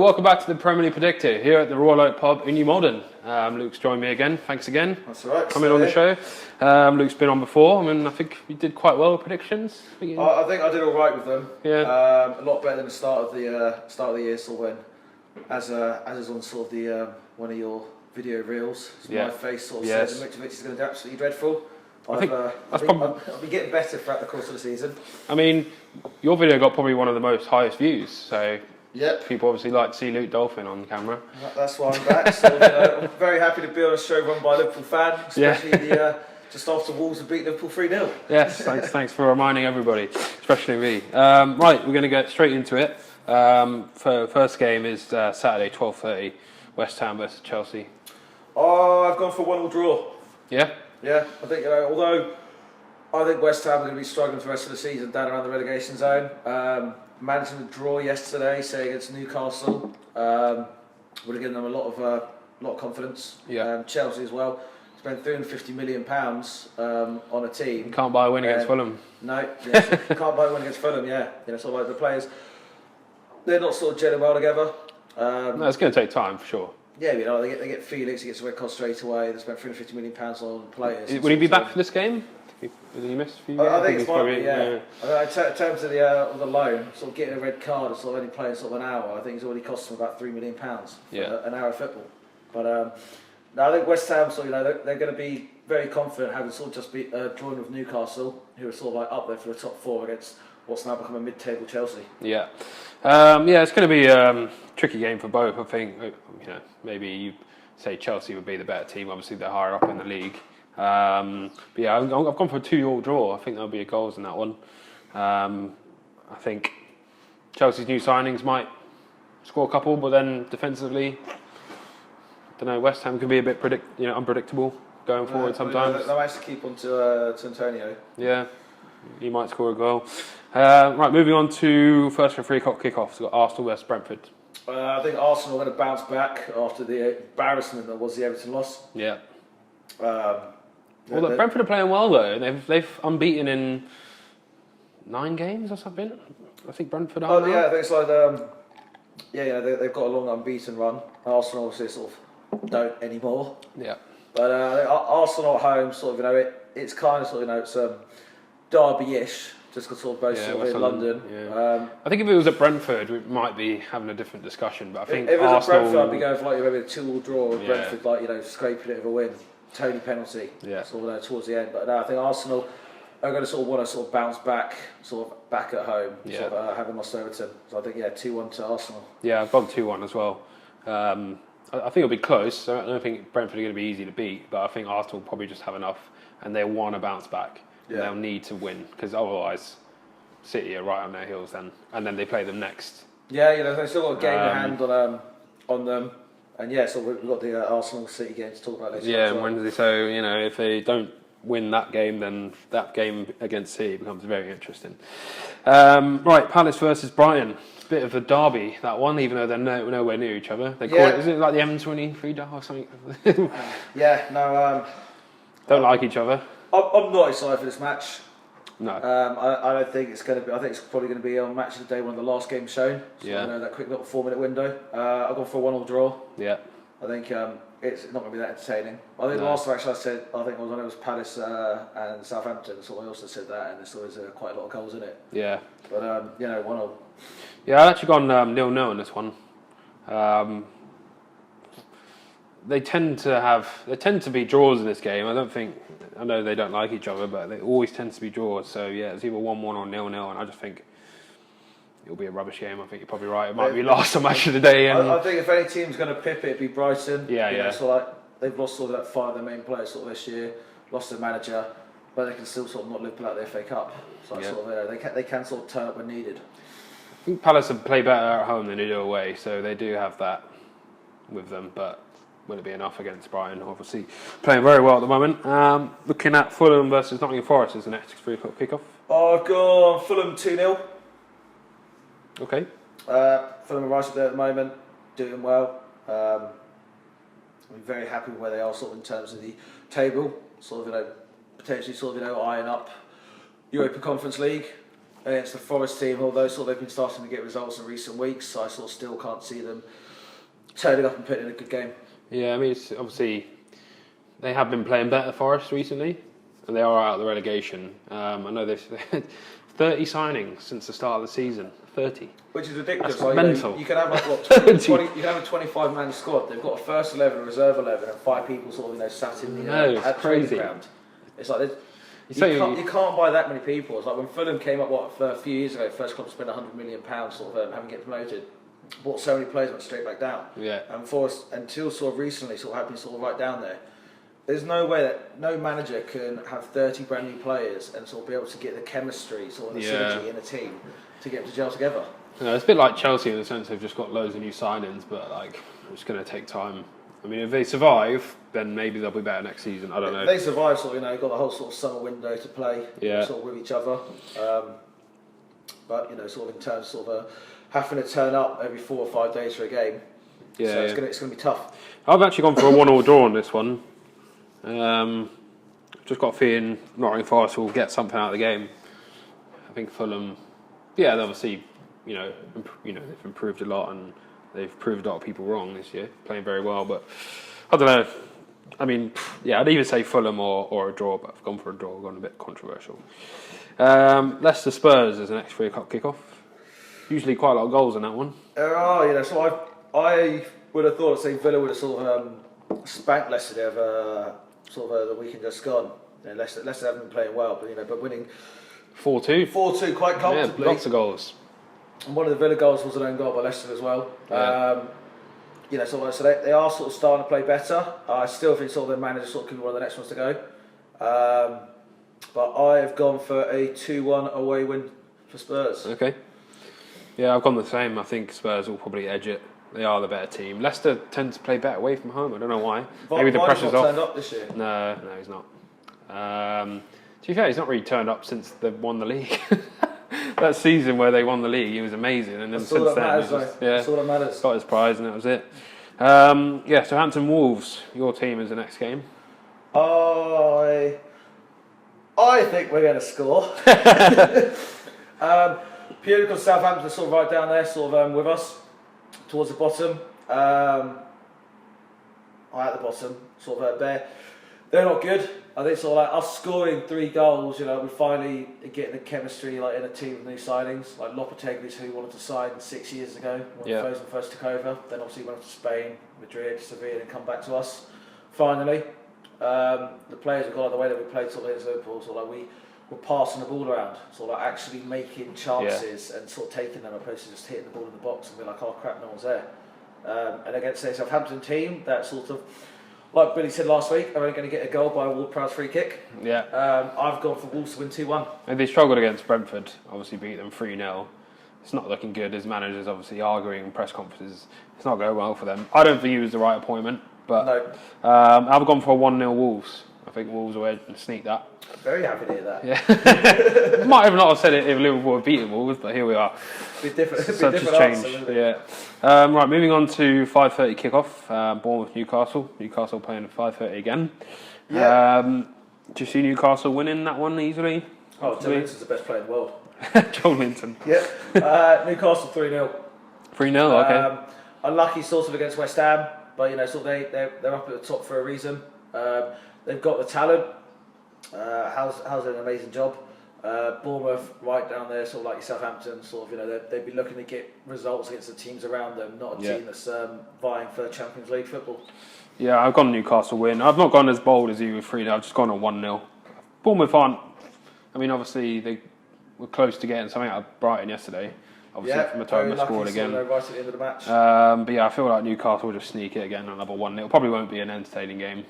welcome back to the Premier League Predictor here at the Royal Oak Pub in New Malden. Luke's joined me again. Thanks again. That's all right. Coming on the show. Luke's been on before. I mean, I think you did quite well with predictions. I think I did all right with them. Yeah. A lot better than the start of the year. So when, as is on sort of the one of your video reels, my face sort of says Mitrovic is going to do absolutely dreadful. I've been getting better throughout the course of the season. I mean, your video got probably one of the most highest views, so people obviously like to see Luke DOLPHIN on camera. That's why I'm back. So I'm very happy to be on a show run by a Liverpool fan, especially just after Wolves have beat Liverpool 3-0. Yes, thanks for reminding everybody, especially me. Right, we're going to get straight into it. First game is Saturday, 12:30, West Ham versus Chelsea. I've gone for a 1-1 draw. Yeah? Yeah, I think, although I think West Ham are going to be struggling for the rest of the season down around the relegation zone. Managing to draw yesterday, say against Newcastle, would have given them a lot of confidence. Yeah. Chelsea as well. Spent £350 million on a team. You can't buy a win against Fulham. No, yes, you can't buy a win against Fulham. Yeah, sort of like the players, they're not sort of gelling well together. No, it's going to take time for sure. Yeah, they get Felix, he gets a red card straight away. They spent £350 million on players. Would he be back for this game? Did he miss a few games? I think it's probably, yeah. In terms of the loan, sort of getting a red card and sort of only playing sort of an hour, I think it's already cost them about £3 million for an hour of football. But no, I think West Ham, they're going to be very confident having sort of just drawn with Newcastle, who are sort of like up there for the top four against what's now become a mid-table Chelsea. Yeah. It's going to be a tricky game for both. I think maybe you say Chelsea would be the better team. Obviously, they're higher up in the league. But yeah, I've gone for a 2-2 draw. I think there'll be goals in that one. I think Chelsea's new signings might score a couple, but then defensively, I don't know. West Ham can be a bit unpredictable going forward sometimes. They managed to keep on to Antonio. Yeah, he might score a goal. Right, moving on to first for 3 o'clock kickoff. We've got Arsenal versus Brentford. I think Arsenal are going to bounce back after the embarrassment that was the Everton loss. Yeah. Brentford are playing well though. They've unbeaten in 9 games or something. I think Brentford are. Oh yeah, I think it's like they've got a long unbeaten run. Arsenal obviously sort of don't anymore. Yeah. But Arsenal at home, sort of it's kind of sort of it's derby-ish. Just because sort of both sort of in London. Yeah. I think if it was at Brentford, we might be having a different discussion. But I think if it was Arsenal, at Brentford, I'd be going for maybe a 2-2 draw with Brentford, scraping it of a win, Tony penalty, sort of towards the end. But no, I think Arsenal are going to sort of want to sort of bounce back, sort of back at home, sort of having lost Everton. So I think 2-1 to Arsenal. Yeah, I've gone 2-1 as well. I think it'll be close. I don't think Brentford are going to be easy to beat, but I think Arsenal will probably just have enough, and they want to bounce back. Yeah. They'll need to win because otherwise City are right on their heels then, and then they play them next. Yeah, they've still got a game in hand on them, and so we've got the Arsenal City game to talk about later. Yeah, on Wednesday. So if they don't win that game, then that game against City becomes very interesting. Right, Palace versus Brighton. It's a bit of a derby, that one, even though they're nowhere near each other. They call it, isn't it like the M23 derby or something? Don't like each other. I'm not excited for this match. No. I don't think it's going to be. I think it's probably going to be on match of the day, one of the last games shown. So that quick little 4-minute window. I've gone for a 1-1 draw. Yeah. I think it's not going to be that entertaining. I think the last match I said, I think when it was Palace and Southampton. So I also said that, and there's always quite a lot of goals in it. Yeah. But 1-1. Yeah, I've actually gone 0-0 in this one. They tend to be draws in this game. I know they don't like each other, but they always tend to be draws. So yeah, it's either 1-1 or 0-0, and I just think it'll be a rubbish game. I think you're probably right. It might be last match of the day. And I think if any team's going to pip it, it'd be Brighton. Yeah. So they've lost sort of that 5 of their main players sort of this year, lost their manager, but they can still sort of not Liverpool out the FA Cup. So they can sort of turn up when needed. I think Palace play better at home than they do away, so they do have that with them, but will it be enough against Brighton? Obviously, playing very well at the moment. Looking at Fulham versus Nottingham Forest as the next 3 o'clock kickoff. I've gone Fulham 2-0. Okay. Fulham are right up there at the moment, doing well. I'm very happy with where they are, sort of in terms of the table. Sort of potentially eyeing up Europa Conference League. against the Forest team, although sort of they've been starting to get results in recent weeks, so I sort of still can't see them turning up and putting in a good game. Yeah, I mean, it's obviously they have been playing better Forest recently, and they are out of the relegation. I know they've 30 signings since the start of the season. 30. Which is ridiculous. That's like, mental. You can have like what 20, you can have a 25-man squad. They've got a first 11, a reserve 11, and 5 people sort of sat in the at training ground. It's like you can't buy that many people. It's like when Fulham came up for a few years ago, first club to spend £100 million sort of having get promoted. Bought so many players, went straight back down. Yeah. And Forest, until sort of recently, sort of have been sort of right down there. There's no way that no manager can have 30 brand new players and sort of be able to get the chemistry, sort of the synergy in a team to get them to gel together. Yeah, it's a bit like Chelsea in the sense they've just got loads of new signings, but like it's going to take time. I mean, if they survive, then maybe they'll be better next season. I don't know. If they survive, sort of, got the whole sort of summer window to play, sort of with each other. But sort of in terms of sort of having to turn up every 4 or 5 days for a game, so it's going to be tough. I've actually gone for a 1-1 draw on this one. Just got a feeling Nottingham Forest will get something out of the game. I think Fulham, they obviously, they've improved a lot and they've proved a lot of people wrong this year, playing very well. But I don't know. I mean, I'd either say Fulham or a draw, but I've gone for a draw. I've gone a bit controversial. Leicester Spurs is the next 3 o'clock kickoff. Usually quite a lot of goals in that one. There are, so I would have thought, say Villa would have sort of spanked Leicester there the weekend just gone. Leicester haven't been playing well, but winning 4-2. 4-2 quite comfortably. Yeah, lots of goals. And one of the Villa goals was an own goal by Leicester as well. Yeah. So they are sort of starting to play better. I still think sort of their manager sort of could be one of the next ones to go. But I have gone for a 2-1 away win for Spurs. Okay. Yeah, I've gone the same. I think Spurs will probably edge it. They are the better team. Leicester tend to play better away from home. I don't know why. Maybe the pressure's off. Turned up this year. No, he's not. To be fair, he's not really turned up since they've won the league. That season where they won the league, he was amazing. And then since then, that's all that matters. Got his prize and that was it. Southampton Wolves, your team is the next game. I think we're going to score. Purely because Southampton are sort of right down there, sort of with us, towards the bottom. At the bottom, sort of they're not good. I think sort of like us scoring 3 goals, we're finally getting the chemistry like in a team with new signings. Like Lopetegui's who wanted to sign 6 years ago when Foden first took over. Then obviously went off to Spain, Madrid, Sevilla, and come back to us. Finally, the players have got the way that we played sort of against Liverpool. So like we were passing the ball around, sort of like actually making chances and sort of taking them opposed to just hitting the ball in the box and be like, oh crap, no one's there. And against the Southampton team, that sort of, like Billy said last week, I'm only going to get a goal by a Ward-Prowse free kick. Yeah. I've gone for Wolves to win 2-1. And they struggled against Brentford, obviously beat them 3-0. It's not looking good. His manager's obviously arguing in press conferences. It's not going well for them. I don't think he was the right appointment, but no. I've gone for a 1-0 Wolves. I think Wolves will sneak that. Very happy to hear that. Yeah. Might have not have said it if Liverpool had beaten Wolves, but here we are. Such a change. Yeah. Right, moving on to 5:30 kickoff. Bournemouth Newcastle. Newcastle playing at 5:30 again. Yeah. Do you see Newcastle winning that one easily? Oh, Joe Linton's the best player in the world. Joe Linton. Yeah. Newcastle 3-0. 3-0. Okay. Unlucky sort of against West Ham, but sort of they're up at the top for a reason. They've got the talent. How's done an amazing job. Bournemouth right down there, sort of like Southampton. Sort of they'd be looking to get results against the teams around them, not a team that's vying for Champions League football. Yeah, I've gone Newcastle win. I've not gone as bold as you with 3-0. I've just gone a 1-0. Bournemouth aren't. I mean, obviously they were close to getting something out of Brighton yesterday. Obviously, Matoma scored again. Right at the end of the match. But I feel like Newcastle will just sneak it again. Another 1-0. Probably won't be an entertaining game.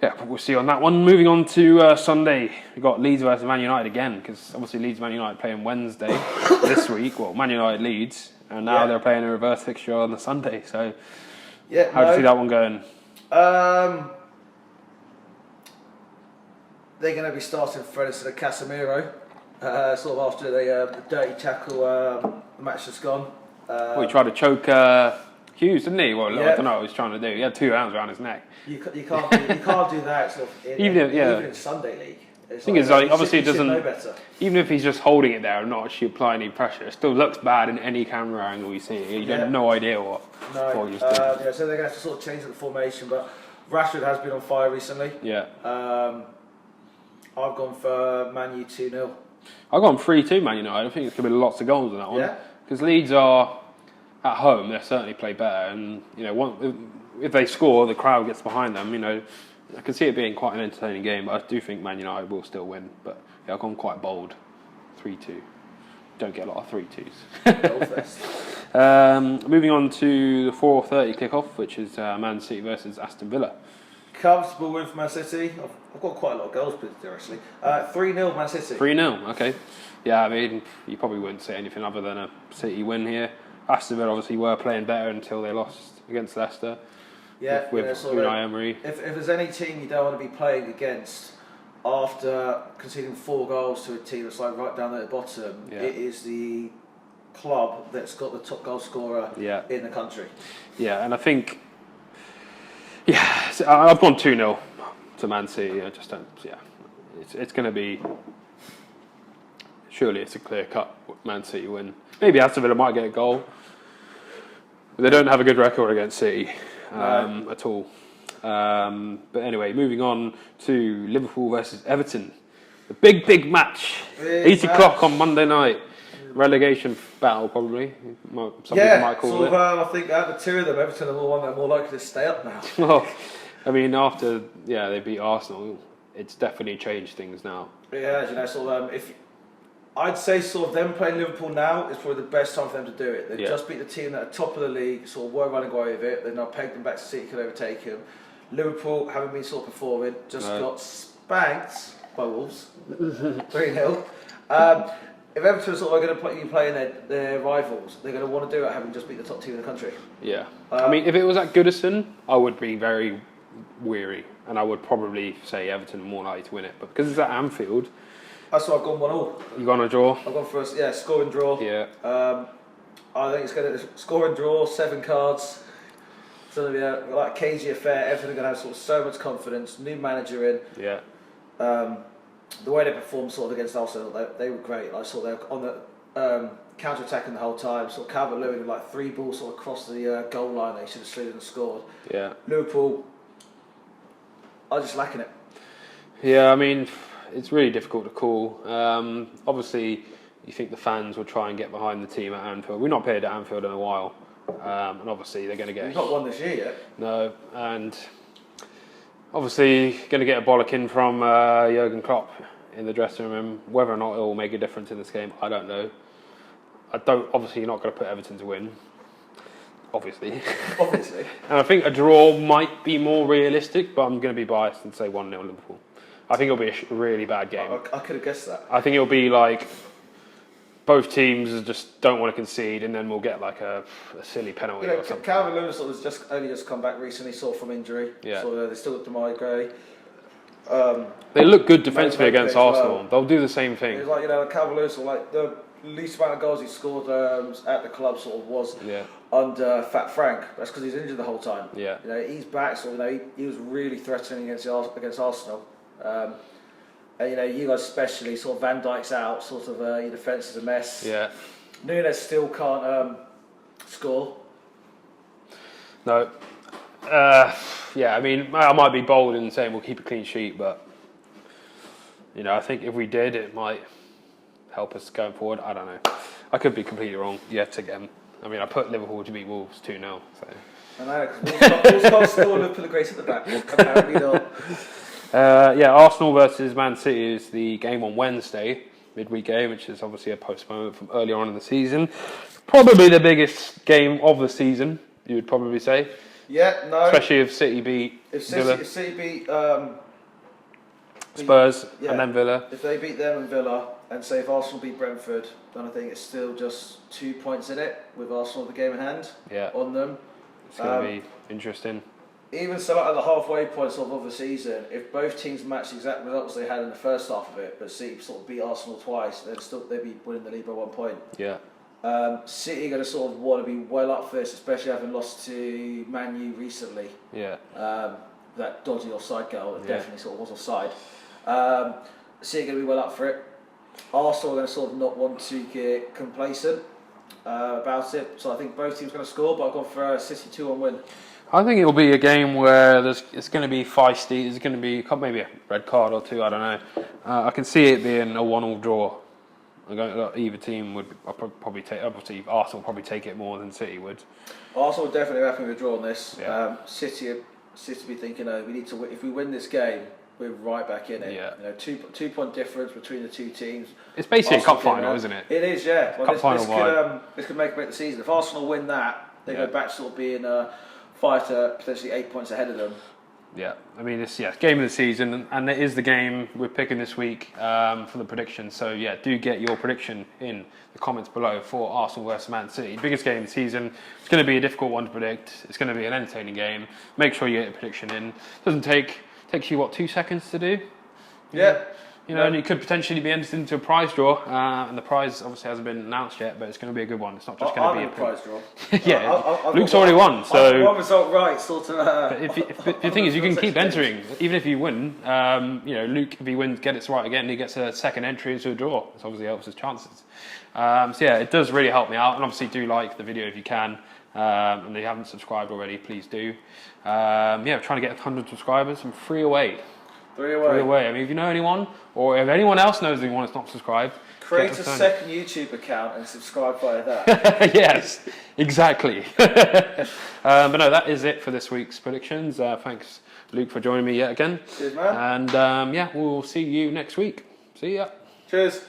But we'll see on that one. Moving on to Sunday, we've got Leeds versus Man United again, because obviously Leeds Man United playing Wednesday this week. Well, Man United Leeds, and now they're playing a reverse fixture on the Sunday. So, how do you see that one going? They're going to be starting Fred instead of Casemiro, sort of after the dirty tackle match that's gone. He tried to choke Hughes, didn't he? Well, I don't know what he was trying to do. He had 2 hands around his neck. You can't do that sort of even in Sunday League. thing is, like, obviously it doesn't. Know better. Even if he's just holding it there and not actually applying any pressure, it still looks bad in any camera angle you see. You have no idea what he's doing. Yeah, so they're going to have to sort of change the formation. But Rashford has been on fire recently. Yeah. I've gone for Man U 2-0. I've gone 3-2 Man United. I think it's going to be lots of goals in that one. Yeah. Because Leeds are at home, they certainly play better, and if they score, the crowd gets behind them. I can see it being quite an entertaining game, but I do think Man United will still win. But yeah, I've gone quite bold, 3-2. Don't get a lot of 3-2s. Moving on to the 4:30 kickoff, which is Man City versus Aston Villa. Comfortable win for Man City. I've got quite a lot of goals put there actually. 3-0 Man City. 3-0, okay. Yeah, I mean, you probably wouldn't say anything other than a City win here. Aston Villa obviously were playing better until they lost against Leicester. Yeah, with Unai Emery. If there's any team you don't want to be playing against after conceding 4 goals to a team that's like right down at the bottom, it is the club that's got the top goal scorer in the country. Yeah, and I think, I've gone 2-0 to Man City. I just don't, it's going to be, surely it's a clear-cut Man City win. Maybe Aston Villa might get a goal, but they don't have a good record against City at all. But anyway, moving on to Liverpool versus Everton. The big match. 8 o'clock on Monday night. Relegation battle, probably. Some people might call it. I think out of the two of them, Everton are the one that are more likely to stay up now. Well, I mean, after they beat Arsenal, it's definitely changed things now. Yeah, if I'd say them playing Liverpool now is probably the best time for them to do it. They've just beat the team that are top of the league, were running away with it. They've now pegged them back to City, could overtake them. Liverpool, having been performing, got spanked by Wolves, 3-0. If Everton are going to be playing their rivals, they're going to want to do it having just beat the top team in the country. Yeah. I mean, if it was at Goodison, I would be very weary, and I would probably say Everton are more likely to win it. But because it's at Anfield... That's why I've gone 1-1. You gone a draw? I've gone for a score and draw. Yeah. I think it's going to score and draw, 7 cards. It's going to be a cagey affair. Everton are going to have so much confidence. New manager in. Yeah. The way they performed against Arsenal, they were great. They were on the counter attacking the whole time. Calvert-Lewin with 3 balls across the goal line. They should have slid and scored. Yeah. Liverpool are just lacking it. Yeah, I mean, it's really difficult to call. Obviously, you think the fans will try and get behind the team at Anfield. We've not played at Anfield in a while, and obviously they're going to get. We've not won this year yet. No, and obviously going to get a bollocking from Jurgen Klopp in the dressing room. Whether or not it will make a difference in this game, I don't know. Obviously, you're not going to put Everton to win. Obviously. And I think a draw might be more realistic, but I'm going to be biased and say 1-0 Liverpool. I think it'll be a really bad game. I could have guessed that. I think it'll be both teams just don't want to concede, and then we'll get a silly penalty or something. Calvert-Lewin has only just come back recently, from injury. Yeah. They still got Demarai Gray. They look good defensively against Arsenal. Well. They'll do the same thing. It's Calvert-Lewin, the least amount of goals he scored at the club was under Fat Frank. That's because he's injured the whole time. Yeah. He's back, he was really threatening against Arsenal. And you guys especially, Van Dijk's out, your defence is a mess. Yeah. Nunes still can't score. No. I mean, I might be bold in saying we'll keep a clean sheet, but I think if we did, it might help us going forward. I don't know. I could be completely wrong yet again. I mean, I put Liverpool to beat Wolves 2-0. So. I know, because Wolves can't score and look for the grace at the back. Apparently not. Arsenal versus Man City is the game on Wednesday, midweek game, which is obviously a postponement from earlier on in the season. Probably the biggest game of the season, you would probably say. Yeah, no. Especially if City beat Villa. If City beat Spurs and then Villa. If they beat them and Villa, and say if Arsenal beat Brentford, then I think it's still just 2 points in it with Arsenal the game in hand on them. It's going to be interesting. Even so, at the halfway point of the season, if both teams match the exact results they had in the first half of it, but City beat Arsenal twice, they'd be winning the league by 1 point. Yeah. City are going to want to be well up for this, especially having lost to Man U recently. Yeah. That dodgy offside goal that definitely was offside. City are going to be well up for it. Arsenal are going to sort of not want to get complacent about it. So I think both teams are going to score, but I've gone for a City 2-1 win. I think it'll be a game where it's going to be feisty. There's going to be maybe a red card or two. I don't know. I can see it being a 1-1 draw. Either team would probably take. Obviously, Arsenal would probably take it more than City would. Arsenal would definitely be happy with a draw on this. Yeah. City be thinking, we need to win. If we win this game, we're right back in it. Yeah. 2-point difference between the two teams. It's basically Arsenal a cup final, isn't it? It is, yeah. Well, cup final this could make or break the season. If Arsenal win that, they go back to sort of being 5 to potentially 8 points ahead of them. Yeah, I mean, it's game of the season, and it is the game we're picking this week for the prediction. So yeah, do get your prediction in the comments below for Arsenal versus Man City. Biggest game of the season. It's going to be a difficult one to predict. It's going to be an entertaining game. Make sure you get your prediction in. Doesn't takes you 2 seconds to do. Yeah. And you could potentially be entered into a prize draw, and the prize obviously hasn't been announced yet, but it's going to be a good one. It's not just going to be a prize draw. Yeah, Luke's already won, so one result right, sort of. But if the thing is, you can keep entering, even if you win. Luke, if he wins, gets it right again, he gets a second entry into a draw. This obviously helps his chances. So yeah, it does really help me out, and obviously do like the video if you can. And if you haven't subscribed already, please do. We're trying to get 100 subscribers. I'm 3 away. 3 away. 3 away. I mean, if you know anyone, or if anyone else knows anyone that's not subscribed, create a second YouTube account and subscribe via that. Yes, exactly. But no, that is it for this week's predictions. Thanks, Luke, for joining me yet again. Cheers, man. And we'll see you next week. See ya. Cheers.